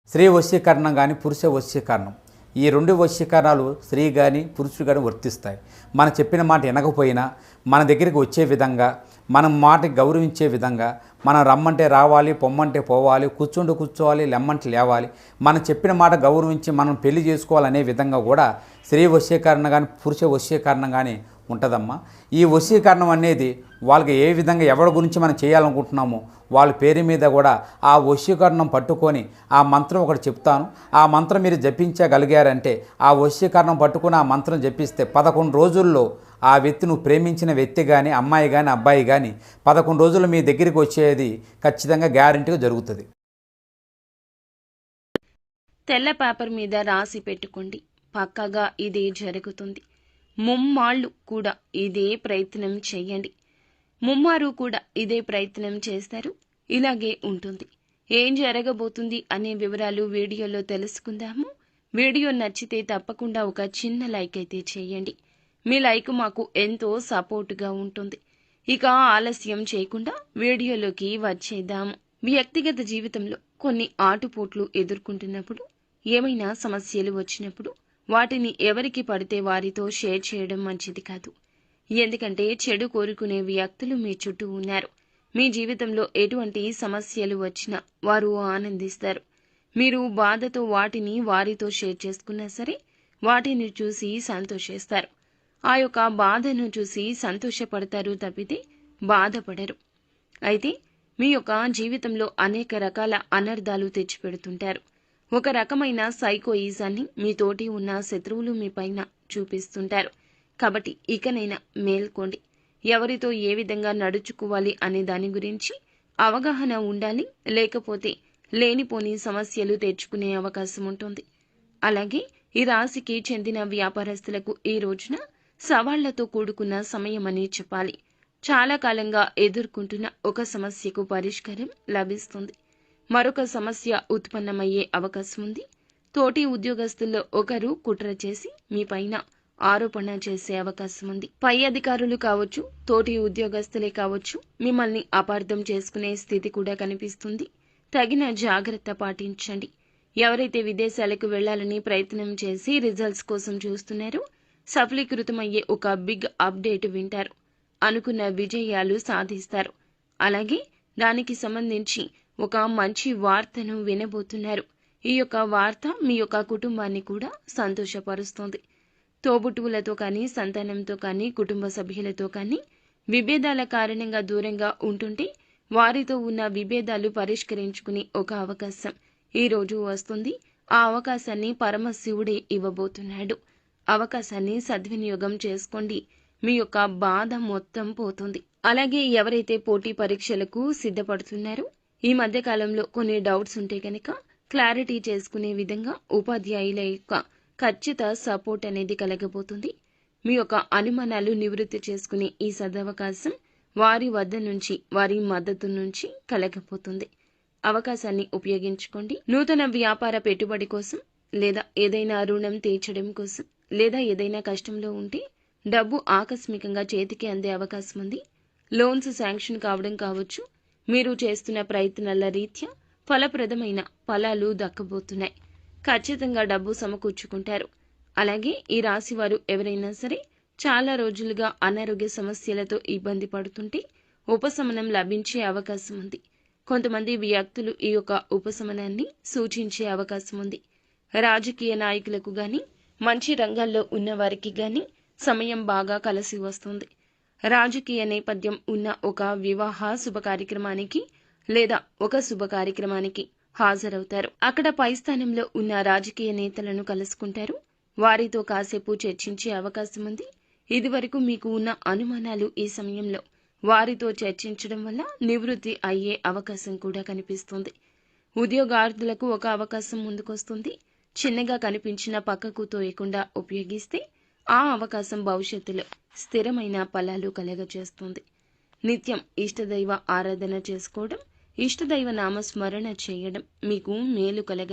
స్త్రీ వశీకరణం కానీ పురుష వశీకరణం, ఈ రెండు వశీకరణాలు స్త్రీ కానీ పురుషుడు కానీ వర్తిస్తాయి. మనం చెప్పిన మాట వినకపోయినా మన దగ్గరికి వచ్చే విధంగా, మనం మాటకి గౌరవించే విధంగా, మనం రమ్మంటే రావాలి, పొమ్మంటే పోవాలి, కూర్చుంటే కూర్చోవాలి, లెమ్మంటే లేవాలి, మనం చెప్పిన మాట గౌరవించి మనం పెళ్లి చేసుకోవాలనే విధంగా కూడా స్త్రీ వశీకరణ కానీ పురుష వశీకరణం కానీ ఉంటుందమ్మా. ఈ వశీకరణం అనేది వాళ్ళకి ఏ విధంగా ఎవరి గురించి మనం చేయాలనుకుంటున్నామో వాళ్ళ పేరు మీద కూడా ఆ వశీకరణం పట్టుకొని ఆ మంత్రం ఒకటి చెప్తాను. ఆ మంత్రం మీరు జపించగలిగారంటే, ఆ వశీకరణం పట్టుకొని ఆ మంత్రం జపిస్తే 11 రోజుల్లో ఆ వ్యక్తి, నువ్వు ప్రేమించిన వ్యక్తి కానీ, అమ్మాయి కానీ, అబ్బాయి కానీ 11 రోజులు మీ దగ్గరికి వచ్చేది ఖచ్చితంగా గ్యారెంటీగా జరుగుతుంది. తెల్ల పేపర్ మీద రాసి పెట్టుకోండి, పక్కగా ఇదే జరుగుతుంది. ముమ్మాళ్ళు కూడా ఇదే ప్రయత్నం చేయండి. ముమ్మారు కూడా ఇదే ప్రయత్నం చేస్తారు, ఇలాగే ఉంటుంది. ఏం జరగబోతుంది అనే వివరాలు వీడియోలో తెలుసుకుందాము. వీడియో నచ్చితే తప్పకుండా ఒక చిన్న లైక్ అయితే చేయండి. మీ లైక్ మాకు ఎంతో సపోర్టుగా ఉంటుంది. ఇక ఆలస్యం చేయకుండా వీడియోలోకి వచ్చేద్దాము. వ్యక్తిగత జీవితంలో కొన్ని ఆటుపోట్లు ఎదుర్కొంటున్నప్పుడు, ఏమైనా సమస్యలు వచ్చినప్పుడు వాటిని ఎవరికి పడితే వారితో షేర్ చేయడం మంచిది కాదు. ఎందుకంటే చెడు కోరుకునే వ్యక్తులు మీ చుట్టూ ఉన్నారు. మీ జీవితంలో ఎటువంటి సమస్యలు వచ్చినా వారు ఆనందిస్తారు. మీరు బాధతో వాటిని వారితో షేర్ చేసుకున్నా సరే, వాటిని చూసి సంతోషిస్తారు. ఆ యొక్క బాధను చూసి సంతోషపడతారు తప్పితే బాధపడరు. అయితే మీ యొక్క జీవితంలో అనేక రకాల అనర్థాలు తెచ్చిపెడుతుంటారు. ఒక రకమైన సైకోయిజాన్ని మీ తోటి ఉన్న శత్రువులు మీ పైన చూపిస్తుంటారు. కాబట్టి ఇకనైనా మేల్కోండి. ఎవరితో ఏ విధంగా నడుచుకోవాలి అనే దాని గురించి అవగాహన ఉండాలి. లేకపోతే లేనిపోని సమస్యలు తెచ్చుకునే అవకాశం ఉంటుంది. అలాగే ఈ రాశికి చెందిన వ్యాపారస్తులకు ఈ రోజున సవాళ్లతో కూడుకున్న సమయమని చెప్పాలి. చాలా కాలంగా ఎదుర్కొంటున్న ఒక సమస్యకు పరిష్కారం లభిస్తుంది. మరొక సమస్య ఉత్పన్నమయ్యే అవకాశం ఉంది. తోటి ఉద్యోగస్తుల్లో ఒకరు కుట్ర చేసి మీ పైన ఆరోపణ చేసే అవకాశం ఉంది. పై అధికారులు కావచ్చు, తోటి ఉద్యోగస్తులే కావచ్చు, మిమ్మల్ని అపార్థం చేసుకునే స్థితి కూడా కనిపిస్తుంది. తగిన జాగ్రత్త పాటించండి. ఎవరైతే విదేశాలకు వెళ్లాలని ప్రయత్నం చేసి రిజల్ట్స్ కోసం చూస్తున్నారో, సఫలీకృతమయ్యే ఒక బిగ్ అప్డేట్ వింటారు. అనుకున్న విజయాలు సాధిస్తారు. అలాగే దానికి సంబంధించి ఒక మంచి వార్తను వినబోతున్నారు. ఈ యొక్క వార్త మీ యొక్క కుటుంబాన్ని కూడా సంతోషపరుస్తుంది. తోబుట్టువులతో కానీ, సంతానంతో కానీ, కుటుంబ సభ్యులతో కానీ విభేదాల కారణంగా దూరంగా ఉంటుంటే వారితో ఉన్న విభేదాలు పరిష్కరించుకునే ఒక అవకాశం ఈ రోజు వస్తుంది. ఆ అవకాశాన్ని పరమశివుడే ఇవ్వబోతున్నాడు. అవకాశాన్ని సద్వినియోగం చేసుకోండి. మీ యొక్క బాధ మొత్తం పోతుంది. అలాగే ఎవరైతే పోటీ పరీక్షలకు సిద్ధపడుతున్నారో, ఈ మధ్య కాలంలో కొన్ని డౌట్స్ ఉంటే కనుక క్లారిటీ చేసుకునే విధంగా ఉపాధ్యాయుల యొక్క ఖచ్చిత సపోర్ట్ అనేది కలగబోతుంది. మీ యొక్క అనుమానాలు నివృత్తి చేసుకునే ఈ సదవకాశం వారి వద్ద నుంచి, వారి మద్దతు నుంచి కలగబోతుంది. అవకాశాన్ని ఉపయోగించుకోండి. నూతన వ్యాపార పెట్టుబడి కోసం, లేదా ఏదైనా రుణం తీర్చడం కోసం, లేదా ఏదైనా కష్టంలో ఉంటే డబ్బు ఆకస్మికంగా చేతికి అందే అవకాశం ఉంది. లోన్స్ శాంక్షన్ కావడం కావచ్చు. మీరు చేస్తున్న ప్రయత్నాల రీత్యా ఫలప్రదమైన ఫలాలు దక్కబోతున్నాయి. ఖచ్చితంగా డబ్బు సమకూర్చుకుంటారు. అలాగే ఈ రాశి వారు ఎవరైనా సరే చాలా రోజులుగా అనారోగ్య సమస్యలతో ఇబ్బంది పడుతుంటే ఉపశమనం లభించే అవకాశం ఉంది. కొంతమంది వ్యక్తులు ఈ యొక్క ఉపశమనాన్ని సూచించే అవకాశం ఉంది. రాజకీయ నాయకులకు గాని, మంచి రంగాల్లో ఉన్న వారికి గాని సమయం బాగా కలిసి వస్తుంది. రాజకీయ నేపథ్యం ఉన్న ఒక వివాహ శుభ కార్యక్రమానికి లేదా ఒక శుభ కార్యక్రమానికి హాజరవుతారు. అక్కడ పై స్థానంలో ఉన్న రాజకీయ నేతలను కలుసుకుంటారు. వారితో కాసేపు చర్చించే అవకాశం ఉంది. ఇదివరకు మీకు ఉన్న అనుమానాలు ఈ సమయంలో వారితో చర్చించడం వల్ల నివృత్తి అయ్యే అవకాశం కూడా కనిపిస్తుంది. ఉద్యోగార్థులకు ఒక అవకాశం ముందుకొస్తుంది. చిన్నగా కనిపించిన పక్కకు తోయకుండా ఉపయోగిస్తే ఆ అవకాశం భవిష్యత్తులో స్థిరమైన ఫలాలు కలగజేస్తుంది. నిత్యం ఇష్టదైవ ఆరాధన చేసుకోవడం, ఇష్టదైవ నామస్మరణ చేయడం మీకు మేలు కలగ